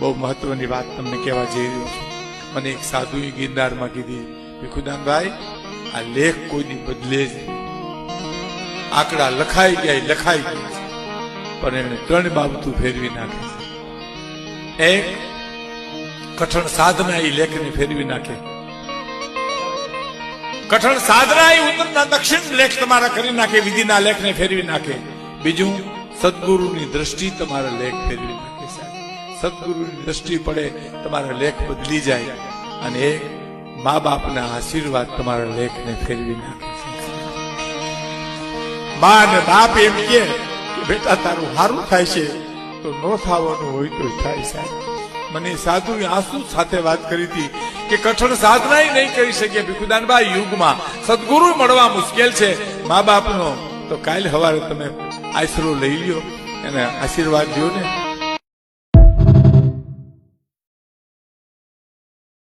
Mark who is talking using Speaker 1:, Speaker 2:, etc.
Speaker 1: બહુ મહત્વની વાત તમને કહેવા જઈ રહ્યો છું. મને એક સાધુએ ગિરનારમાં કીધી, ભીખુદાનભાઈ આ લેખ કોઈની બદલે જ નહીં. આંકડા લખાઈ ગયા છે, પણ એને 3 બાબતો ફેરવી નાખે છે. એક, કઠણ સાધના એ લેખને ફેરવી નાખે. કઠણ સાધના એ ઉત્તરના દક્ષિણ લેખ તમારા કરી નાખે, વિધિના લેખને ફેરવી નાખે. બીજું, સદગુરુની દ્રષ્ટિ તમારા લેખ ફેરવી નાખે. સદગુરુની દ્રષ્ટિ પડે તમારા લેખ બદલી જાય. અને એક, મા બાપના આશીર્વાદ તમારા લેખને ફેરવી નાખે. મા અને બાપ એમ કે બેટા તારું સારું થાય છે તો ન થવાનું હોય તો થાય. સાહેબ મને સાધુએ આંસુ સાથે વાત કરી હતી કે કઠણ સાધના નહીં કરી શકીએ ભીખુદાનભાઈ, યુગમાં સદગુરુ મળવા મુશ્કેલ છે. મા બાપનો તો કાલ સવારે તમે આશરો લઈ લ્યો, એને આશીર્વાદ લ્યો ને.